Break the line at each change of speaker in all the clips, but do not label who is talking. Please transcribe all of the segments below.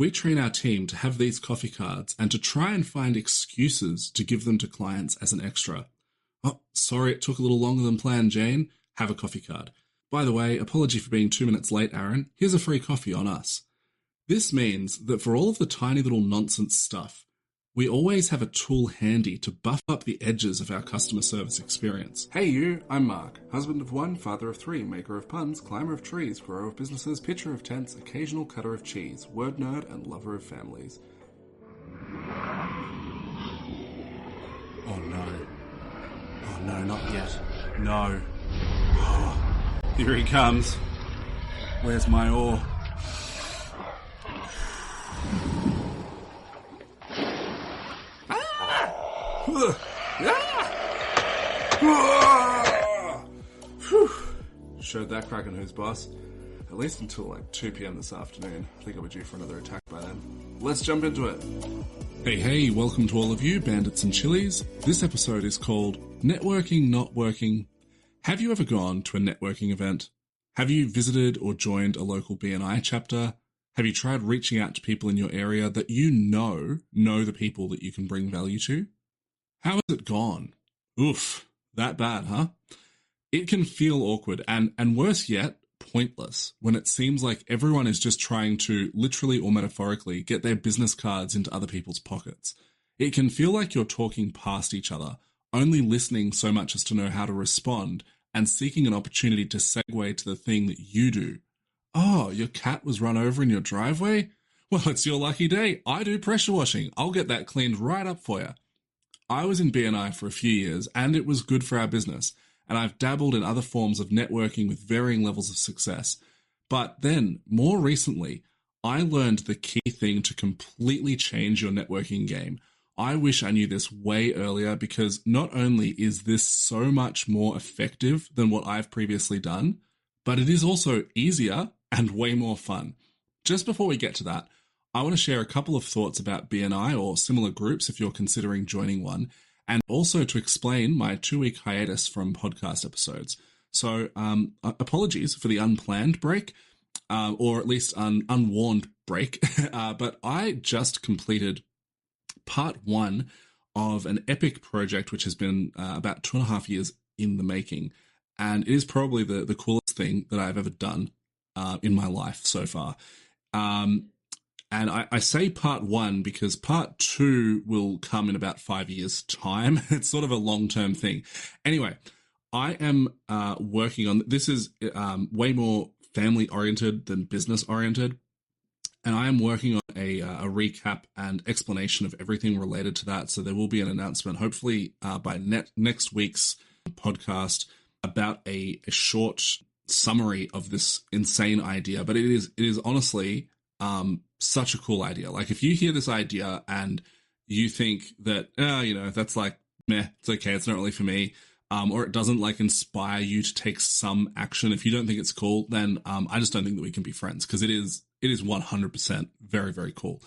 We train our team to have these coffee cards and to try and find excuses to give them to clients as an extra. Oh, sorry, it took a little longer than planned, Jane. Have a coffee card. By the way, apology for being 2 minutes late, Aaron. Here's a free coffee on us. This means that for all of the tiny little nonsense stuff, we always have a tool handy to buff up the edges of our customer service experience. Hey you, I'm Mark, husband of one, father of three, maker of puns, climber of trees, grower of businesses, pitcher of tents, occasional cutter of cheese, word nerd and lover of families. Oh no. Oh no, not yet. No. Oh, here he comes. Where's my oar? Showed that Kraken who's boss. At least until like 2 p.m. this afternoon. I think I'll be due for another attack by then. Let's jump into it. Hey, welcome to all of you, bandits and chilies. This episode is called Networking Not Working. Have you ever gone to a networking event? Have you visited or joined a local BNI chapter? Have you tried reaching out to people in your area that you know the people that you can bring value to? How has it gone? Oof, that bad, huh? It can feel awkward and worse yet, pointless when it seems like everyone is just trying to, literally or metaphorically, get their business cards into other people's pockets. It can feel like you're talking past each other, only listening so much as to know how to respond and seeking an opportunity to segue to the thing that you do. Oh, your cat was run over in your driveway? Well, it's your lucky day. I do pressure washing. I'll get that cleaned right up for you. I was in BNI for a few years and it was good for our business, and I've dabbled in other forms of networking with varying levels of success. But then, more recently, I learned the key thing to completely change your networking game. I wish I knew this way earlier because not only is this so much more effective than what I've previously done, but it is also easier and way more fun. Just before we get to that, I want to share a couple of thoughts about BNI or similar groups if you're considering joining one, and also to explain my 2-week hiatus from podcast episodes. So apologies for the unplanned break, or at least unwarned break, but I just completed part 1 of an epic project which has been about 2.5 years in the making, and it is probably the coolest thing that I've ever done in my life so far. And I say part 1 because part 2 will come in about 5 years' time. It's sort of a long-term thing. Anyway, I am working on, this is way more family-oriented than business-oriented. And I am working on a recap and explanation of everything related to that. So there will be an announcement, hopefully by next week's podcast, about a short summary of this insane idea. But it is honestly such a cool idea. Like if you hear this idea and you think that, that's like, meh, it's okay, it's not really for me, or it doesn't like inspire you to take some action, if you don't think it's cool, then I just don't think that we can be friends, because it is 100% very, very cool.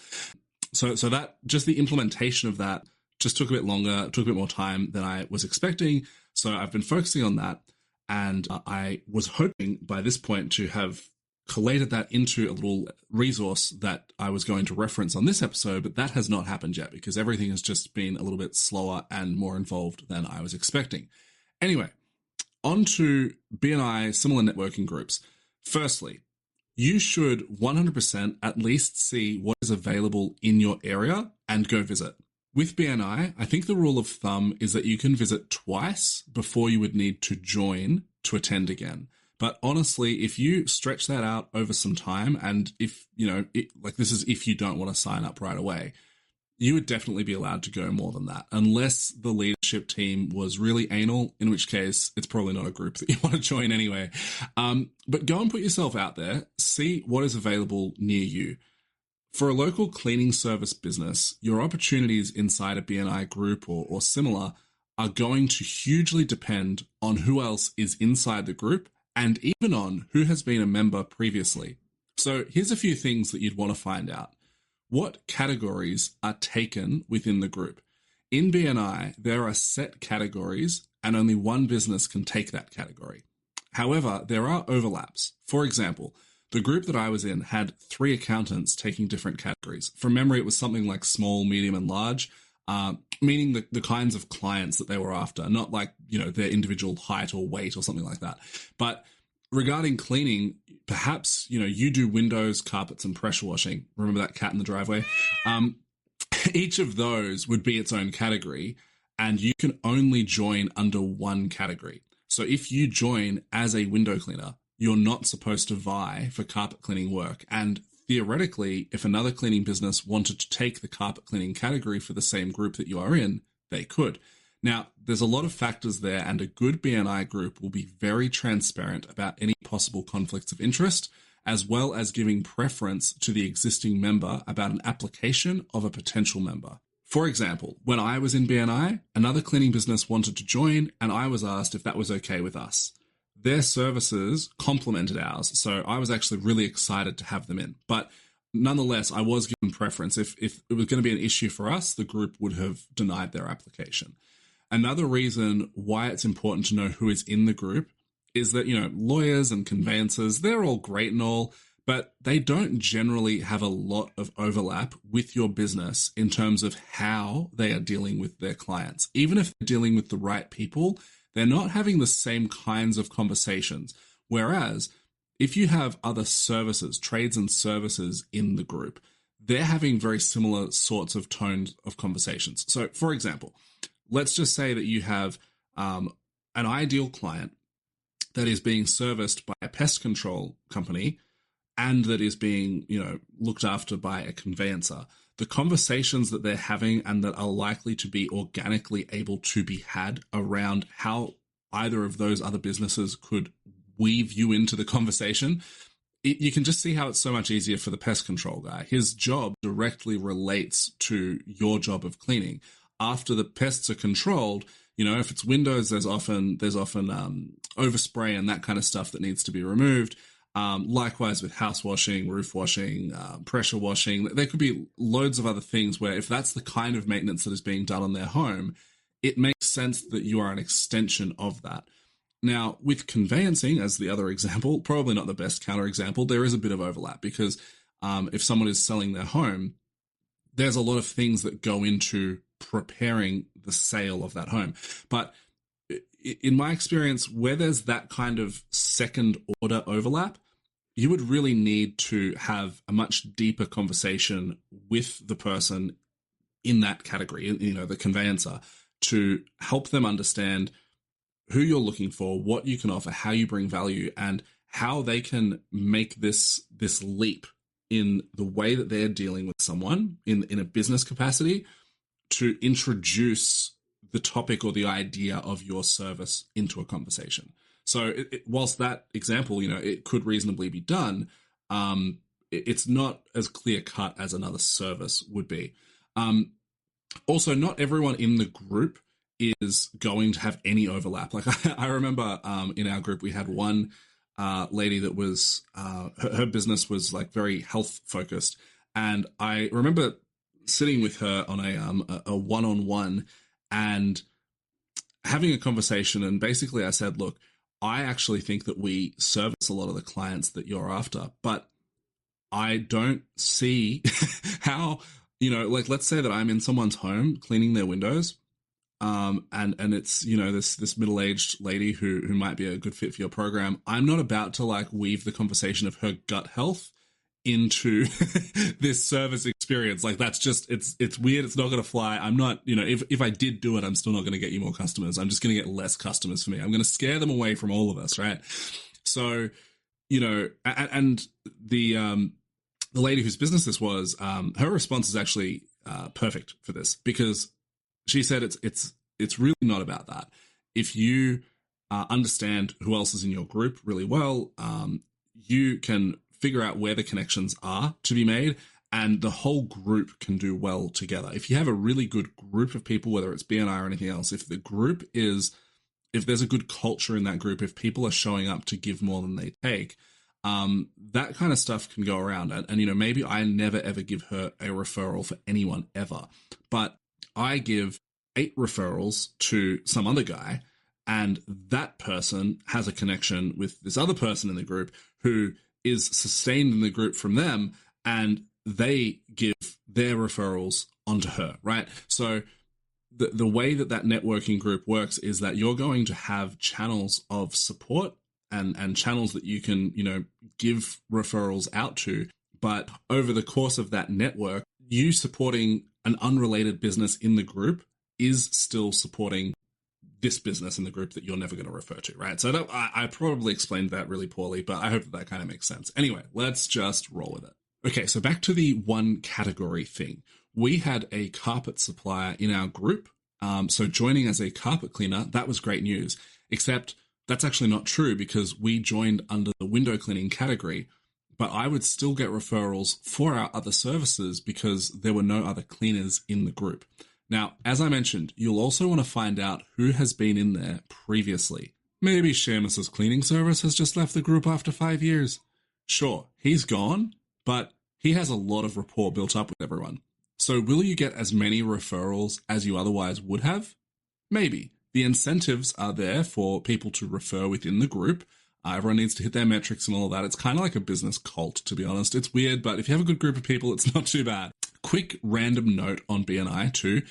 So that, just the implementation of that just took a bit longer, took a bit more time than I was expecting. So I've been focusing on that, and I was hoping by this point to have collated that into a little resource that I was going to reference on this episode, but that has not happened yet because everything has just been a little bit slower and more involved than I was expecting. Anyway, on to BNI similar networking groups. Firstly, you should 100% at least see what is available in your area and go visit. With BNI, I think the rule of thumb is that you can visit twice before you would need to join to attend again. But honestly, if you stretch that out over some time, and if, this is if you don't want to sign up right away, you would definitely be allowed to go more than that, unless the leadership team was really anal, in which case it's probably not a group that you want to join anyway. But go and put yourself out there, see what is available near you. For a local cleaning service business, your opportunities inside a BNI group or similar are going to hugely depend on who else is inside the group and even on who has been a member previously. So here's a few things that you'd want to find out. What categories are taken within the group? In BNI, there are set categories and only one business can take that category. However, there are overlaps. For example, The group that I was in had 3 accountants taking different categories. From memory, it was something like small, medium, and large, meaning the kinds of clients that they were after, not like, their individual height or weight or something like that. But regarding cleaning, perhaps, you do windows, carpets, and pressure washing. Remember that cat in the driveway? Each of those would be its own category, and you can only join under one category. So if you join as a window cleaner, you're not supposed to vie for carpet cleaning work. And theoretically, if another cleaning business wanted to take the carpet cleaning category for the same group that you are in, they could. Now, there's a lot of factors there, and a good BNI group will be very transparent about any possible conflicts of interest, as well as giving preference to the existing member about an application of a potential member. For example, when I was in BNI, another cleaning business wanted to join, and I was asked if that was okay with us. Their services complemented ours, so I was actually really excited to have them in. But nonetheless, I was given preference. If it was going to be an issue for us, the group would have denied their application. Another reason why it's important to know who is in the group is that, lawyers and conveyancers, they're all great and all, but they don't generally have a lot of overlap with your business in terms of how they are dealing with their clients. Even if they're dealing with the right people, they're not having the same kinds of conversations. Whereas if you have other services, trades and services in the group, they're having very similar sorts of tones of conversations. So for example, let's just say that you have an ideal client that is being serviced by a pest control company and that is being, looked after by a conveyancer. The conversations that they're having and that are likely to be organically able to be had around how either of those other businesses could weave you into the conversation, you can just see how it's so much easier for the pest control guy. His job directly relates to your job of cleaning. After the pests are controlled, if it's windows, there's often overspray and that kind of stuff that needs to be removed. Likewise with house washing, roof washing, pressure washing, there could be loads of other things where if that's the kind of maintenance that is being done on their home, it makes sense that you are an extension of that. Now, with conveyancing, as the other example, probably not the best counterexample, there is a bit of overlap because if someone is selling their home, there's a lot of things that go into preparing the sale of that home. But in my experience, where there's that kind of second order overlap, you would really need to have a much deeper conversation with the person in that category, the conveyancer, to help them understand who you're looking for, what you can offer, how you bring value, and how they can make this leap in the way that they're dealing with someone in a business capacity to introduce the topic or the idea of your service into a conversation. So whilst that example, it could reasonably be done, it's not as clear cut as another service would be. Also, not everyone in the group is going to have any overlap. Like I remember in our group, we had one lady that was, her business was like very health focused. And I remember sitting with her on a one-on-one and having a conversation. And basically I said, look, I actually think that we service a lot of the clients that you're after, but I don't see how, like let's say that I'm in someone's home cleaning their windows. And it's, this middle-aged lady who might be a good fit for your program. I'm not about to like weave the conversation of her gut health into this service experience. Like that's just, it's weird. It's not going to fly. I'm not, if I did do it, I'm still not going to get you more customers. I'm just going to get less customers for me. I'm going to scare them away from all of us. Right. So, and the lady whose business this was, her response is actually, perfect for this because she said it's really not about that. If you understand who else is in your group really well, you can figure out where the connections are to be made, and the whole group can do well together. If you have a really good group of people, whether it's BNI or anything else, if there's a good culture in that group, if people are showing up to give more than they take, that kind of stuff can go around. And maybe I never ever give her a referral for anyone ever, but I give 8 referrals to some other guy, and that person has a connection with this other person in the group who is sustained in the group from them, and they give their referrals onto her, right? So the way that networking group works is that you're going to have channels of support and channels that you can, give referrals out to. But over the course of that network, you supporting an unrelated business in the group is still supporting this business in the group that you're never going to refer to, right? So I probably explained that really poorly, but I hope that kind of makes sense. Anyway, let's just roll with it. Okay, so back to the one category thing. We had a carpet supplier in our group. So joining as a carpet cleaner, that was great news, except that's actually not true because we joined under the window cleaning category, but I would still get referrals for our other services because there were no other cleaners in the group. Now, as I mentioned, you'll also want to find out who has been in there previously. Maybe Seamus's cleaning service has just left the group after 5 years. Sure, he's gone, but he has a lot of rapport built up with everyone. So will you get as many referrals as you otherwise would have? Maybe. The incentives are there for people to refer within the group. Everyone needs to hit their metrics and all of that. It's kind of like a business cult, to be honest. It's weird, but if you have a good group of people, it's not too bad. Quick random note on BNI too,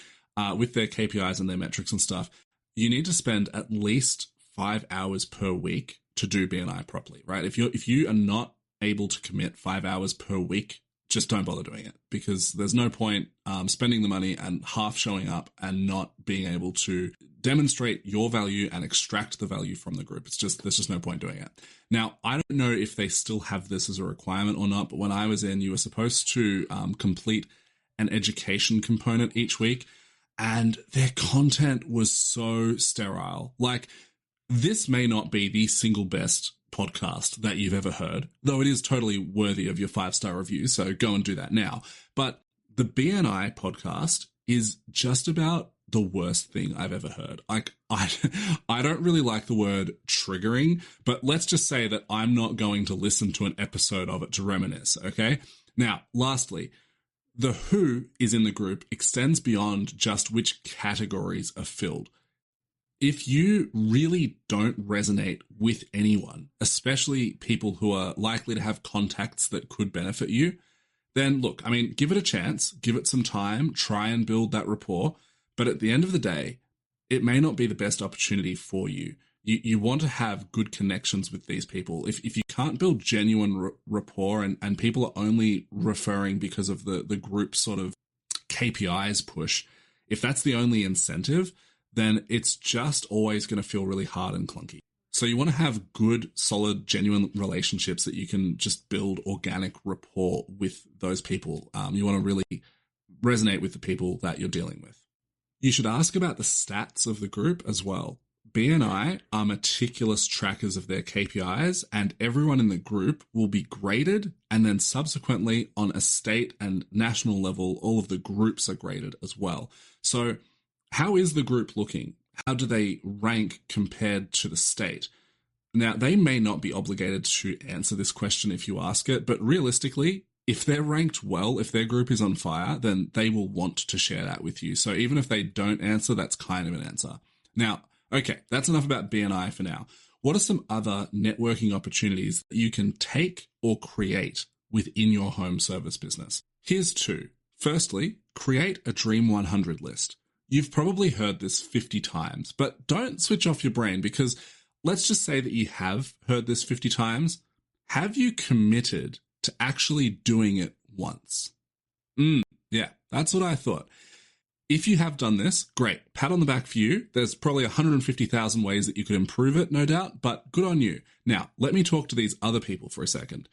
with their KPIs and their metrics and stuff. You need to spend at least 5 hours per week to do BNI properly, right? If you are not able to commit 5 hours per week, just don't bother doing it because there's no point spending the money and half showing up and not being able to demonstrate your value and extract the value from the group. There's just no point doing it. Now, I don't know if they still have this as a requirement or not, but when I was in, you were supposed to complete an education component each week, and their content was so sterile. Like, this may not be the single best podcast that you've ever heard, though it is totally worthy of your 5-star review, so go and do that now. But the BNI podcast is just about the worst thing I've ever heard. Like, I don't really like the word triggering, but let's just say that I'm not going to listen to an episode of it to reminisce, okay? Now, lastly, the who is in the group extends beyond just which categories are filled. If you really don't resonate with anyone, especially people who are likely to have contacts that could benefit you, then look, give it a chance, give it some time, try and build that rapport. But at the end of the day, it may not be the best opportunity for you. You want to have good connections with these people. If you can't build genuine rapport and people are only referring because of the group sort of KPIs push, if that's the only incentive, then it's just always going to feel really hard and clunky. So you want to have good, solid, genuine relationships that you can just build organic rapport with those people. You want to really resonate with the people that you're dealing with. You should ask about the stats of the group as well. BNI are meticulous trackers of their KPIs, and everyone in the group will be graded, and then subsequently on a state and national level, all of the groups are graded as well. So how is the group looking? How do they rank compared to the state? Now, they may not be obligated to answer this question if you ask it, but realistically, if they're ranked well, if their group is on fire, then they will want to share that with you. So even if they don't answer, that's kind of an answer. Now, okay, that's enough about BNI for now. What are some other networking opportunities that you can take or create within your home service business? Here's 2. Firstly, create a Dream 100 list. You've probably heard this 50 times, but don't switch off your brain because let's just say that you have heard this 50 times. Have you committed to actually doing it once? Yeah, that's what I thought. If you have done this, great. Pat on the back for you. There's probably 150,000 ways that you could improve it, no doubt, but good on you. Now, let me talk to these other people for a second.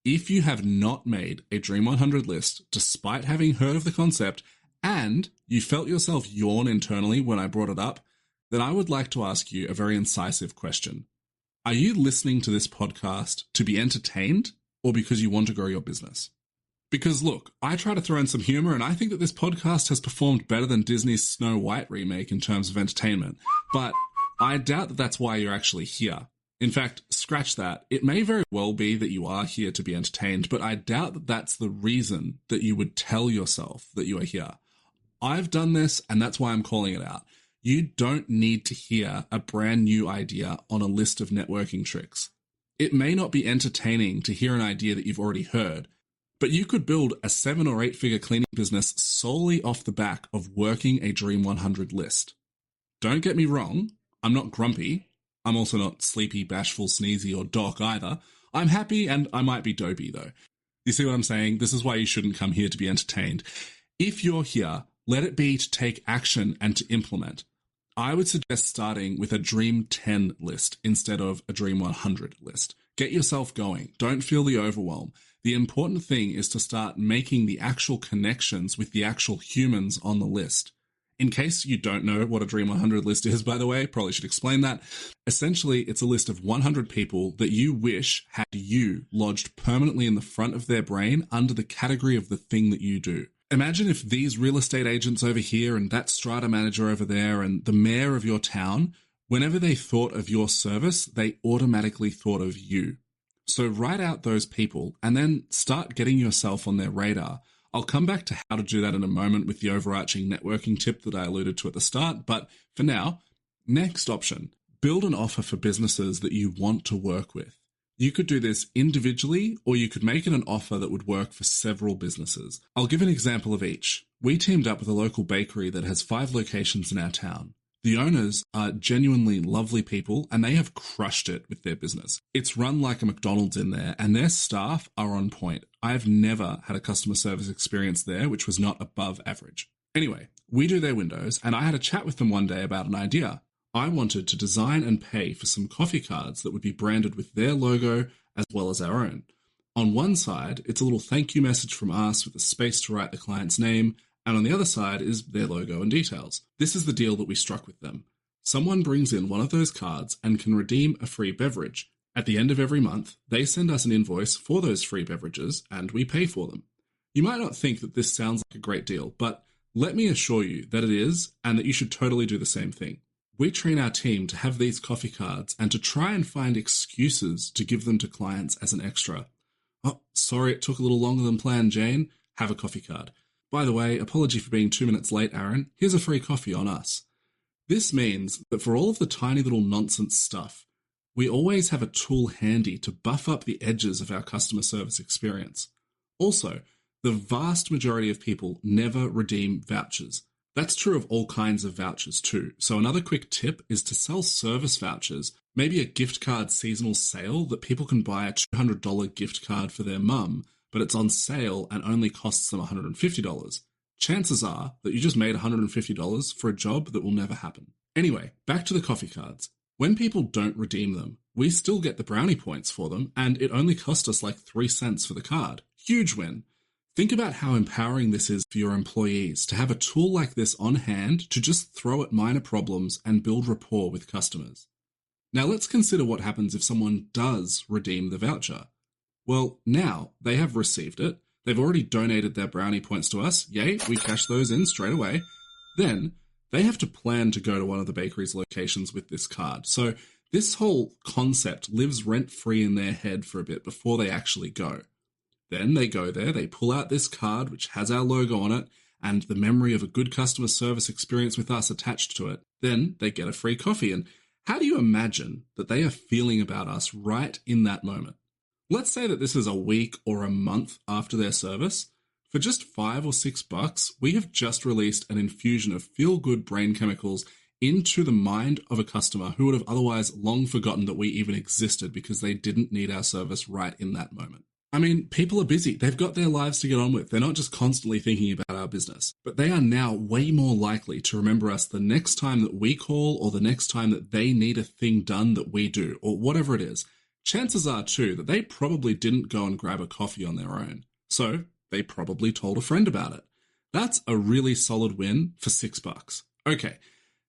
If you have not made a Dream 100 list, despite having heard of the concept, and you felt yourself yawn internally when I brought it up, then I would like to ask you a very incisive question. Are you listening to this podcast to be entertained or because you want to grow your business? Because look, I try to throw in some humor and I think that this podcast has performed better than Disney's Snow White remake in terms of entertainment, but I doubt that that's why you're actually here. In fact, scratch that. It may very well be that you are here to be entertained, but I doubt that that's the reason that you would tell yourself that you are here. I've done this, and that's why I'm calling it out. You don't need to hear a brand new idea on a list of networking tricks. It may not be entertaining to hear an idea that you've already heard, but you could build a 7 or 8 figure cleaning business solely off the back of working a Dream 100 list. Don't get me wrong, I'm not grumpy. I'm also not sleepy, bashful, sneezy, or doc either. I'm happy and I might be dopey though. You see what I'm saying? This is why you shouldn't come here to be entertained. If you're here, let it be to take action and to implement. I would suggest starting with a Dream 10 list instead of a Dream 100 list. Get yourself going. Don't feel the overwhelm. The important thing is to start making the actual connections with the actual humans on the list. In case you don't know what a Dream 100 list is, by the way, probably should explain that. Essentially, it's a list of 100 people that you wish had you lodged permanently in the front of their brain under the category of the thing that you do. Imagine if these real estate agents over here and that strata manager over there and the mayor of your town, whenever they thought of your service, they automatically thought of you. So write out those people and then start getting yourself on their radar. I'll come back to how to do that in a moment with the overarching networking tip that I alluded to at the start, but for now, next option, build an offer for businesses that you want to work with. You could do this individually, or you could make it an offer that would work for several businesses. I'll give an example of each. We teamed up with a local bakery that has 5 locations in our town. The owners are genuinely lovely people and they have crushed it with their business. It's run like a McDonald's in there and their staff are on point. I've never had a customer service experience there which was not above average. Anyway, we do their windows and I had a chat with them one day about an idea. I wanted to design and pay for some coffee cards that would be branded with their logo as well as our own. On one side, it's a little thank you message from us with a space to write the client's name, and on the other side is their logo and details. This is the deal that we struck with them. Someone brings in one of those cards and can redeem a free beverage. At the end of every month, they send us an invoice for those free beverages and we pay for them. You might not think that this sounds like a great deal, but let me assure you that it is and that you should totally do the same thing. We train our team to have these coffee cards and to try and find excuses to give them to clients as an extra. Oh, sorry, it took a little longer than planned, Jane. Have a coffee card. By the way, apology for being 2 minutes late, Aaron. Here's a free coffee on us. This means that for all of the tiny little nonsense stuff, we always have a tool handy to buff up the edges of our customer service experience. Also, the vast majority of people never redeem vouchers. That's true of all kinds of vouchers too. So another quick tip is to sell service vouchers, maybe a gift card seasonal sale that people can buy a $200 gift card for their mum, but it's on sale and only costs them $150. Chances are that you just made $150 for a job that will never happen. Anyway, back to the coffee cards. When people don't redeem them, we still get the brownie points for them, and it only cost us like 3 cents for the card. Huge win. Think about how empowering this is for your employees to have a tool like this on hand to just throw at minor problems and build rapport with customers. Now let's consider what happens if someone does redeem the voucher. Well, now they have received it. They've already donated their brownie points to us. Yay, we cash those in straight away. Then they have to plan to go to one of the bakery's locations with this card. So this whole concept lives rent-free in their head for a bit before they actually go. Then they go there, they pull out this card which has our logo on it and the memory of a good customer service experience with us attached to it. Then they get a free coffee. And how do you imagine that they are feeling about us right in that moment? Let's say that this is a week or a month after their service. For just $5 or $6, we have just released an infusion of feel-good brain chemicals into the mind of a customer who would have otherwise long forgotten that we even existed because they didn't need our service right in that moment. I mean, people are busy. They've got their lives to get on with. They're not just constantly thinking about our business, but they are now way more likely to remember us the next time that we call or the next time that they need a thing done that we do or whatever it is. Chances are, too, that they probably didn't go and grab a coffee on their own. So they probably told a friend about it. That's a really solid win for $6. Okay,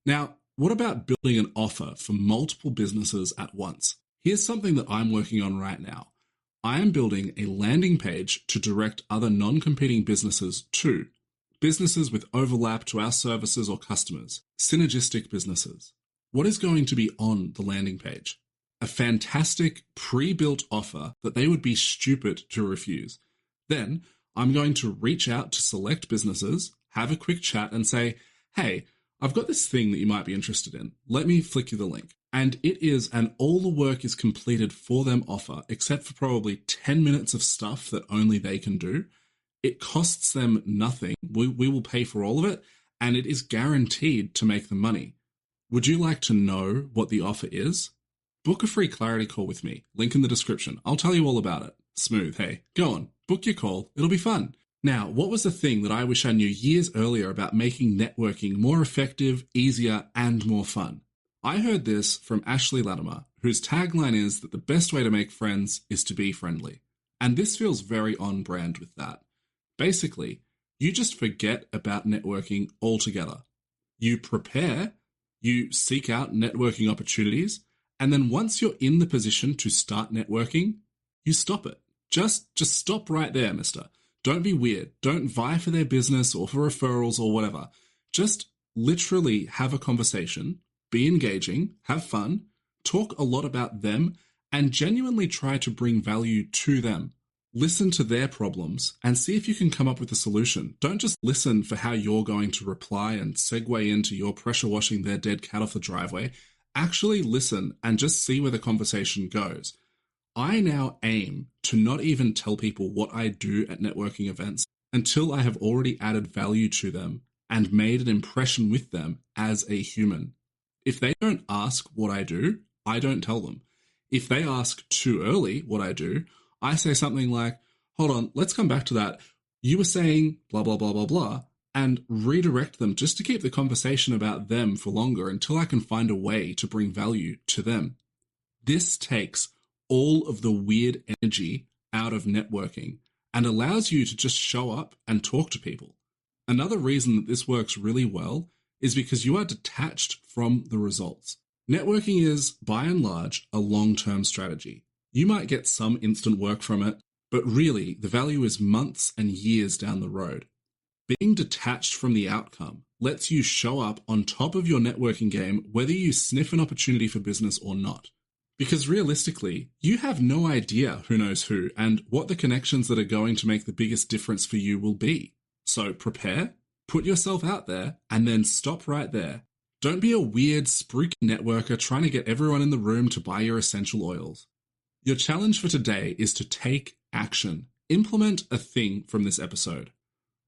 now what about building an offer for multiple businesses at once? Here's something that I'm working on right now. I am building a landing page to direct other non-competing businesses to. Businesses with overlap to our services or customers. Synergistic businesses. What is going to be on the landing page? A fantastic pre-built offer that they would be stupid to refuse. Then I'm going to reach out to select businesses, have a quick chat and say, hey, I've got this thing that you might be interested in. Let me flick you the link. And it is an all the work is completed for them offer, except for probably 10 minutes of stuff that only they can do. It costs them nothing. We will pay for all of it, and it is guaranteed to make them money. Would you like to know what the offer is? Book a free clarity call with me. Link in the description. I'll tell you all about it. Smooth, hey. Go on. Book your call. It'll be fun. Now, what was the thing that I wish I knew years earlier about making networking more effective, easier, and more fun? I heard this from Ashley Latimer, whose tagline is that the best way to make friends is to be friendly. And this feels very on brand with that. Basically, you just forget about networking altogether. You prepare, you seek out networking opportunities, and then once you're in the position to start networking, you stop it. Just stop right there, mister. Don't be weird. Don't vie for their business or for referrals or whatever. Just literally have a conversation, be engaging, have fun, talk a lot about them, and genuinely try to bring value to them. Listen to their problems and see if you can come up with a solution. Don't just listen for how you're going to reply and segue into your pressure washing their dead cat off the driveway. Actually listen and just see where the conversation goes. I now aim to not even tell people what I do at networking events until I have already added value to them and made an impression with them as a human. If they don't ask what I do, I don't tell them. If they ask too early what I do, I say something like, hold on, let's come back to that. You were saying blah, blah, blah, blah, blah, and redirect them just to keep the conversation about them for longer until I can find a way to bring value to them. This takes all of the weird energy out of networking and allows you to just show up and talk to people. Another reason that this works really well is because you are detached from the results. Networking is, by and large, a long-term strategy. You might get some instant work from it, but really, the value is months and years down the road. Being detached from the outcome lets you show up on top of your networking game whether you sniff an opportunity for business or not. Because realistically, you have no idea who knows who and what the connections that are going to make the biggest difference for you will be. So prepare, put yourself out there, and then stop right there. Don't be a weird, spooky networker trying to get everyone in the room to buy your essential oils. Your challenge for today is to take action. Implement a thing from this episode.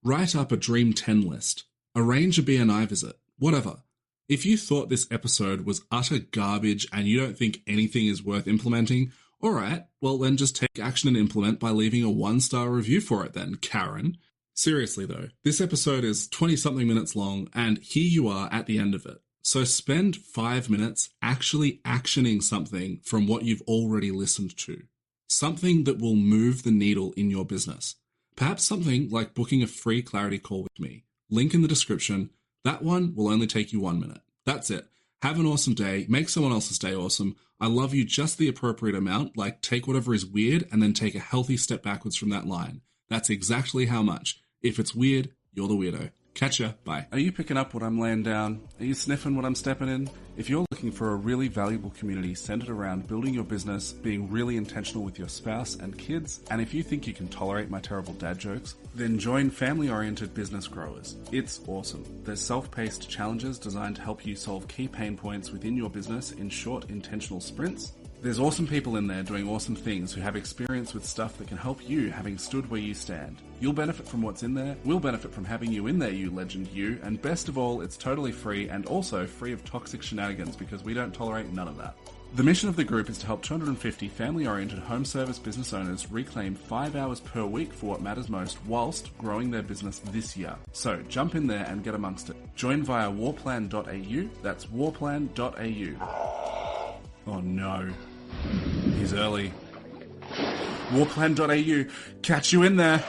Write up a Dream 10 list. Arrange a BNI visit. Whatever. If you thought this episode was utter garbage and you don't think anything is worth implementing, alright, well then just take action and implement by leaving a 1-star review for it then, Karen. Seriously though, this episode is 20-something minutes long and here you are at the end of it. So spend 5 minutes actually actioning something from what you've already listened to. Something that will move the needle in your business. Perhaps something like booking a free clarity call with me. Link in the description. That one will only take you 1 minute. That's it. Have an awesome day. Make someone else's day awesome. I love you just the appropriate amount, like take whatever is weird and then take a healthy step backwards from that line. That's exactly how much. If it's weird, you're the weirdo. Catch ya. Bye. Are you picking up what I'm laying down? Are you sniffing what I'm stepping in? If you're looking for a really valuable community centered around building your business, being really intentional with your spouse and kids, and if you think you can tolerate my terrible dad jokes, then join Family-Oriented Business Growers. It's awesome. There's self-paced challenges designed to help you solve key pain points within your business in short, intentional sprints. There's awesome people in there doing awesome things who have experience with stuff that can help you, having stood where you stand. You'll benefit from what's in there, we'll benefit from having you in there, you legend you, and best of all, it's totally free and also free of toxic shenanigans because we don't tolerate none of that. The mission of the group is to help 250 family-oriented home service business owners reclaim 5 hours per week for what matters most whilst growing their business this year. So jump in there and get amongst it. Join via warplan.au, that's warplan.au. Oh no. He's early. Warplan.au. Catch you in there.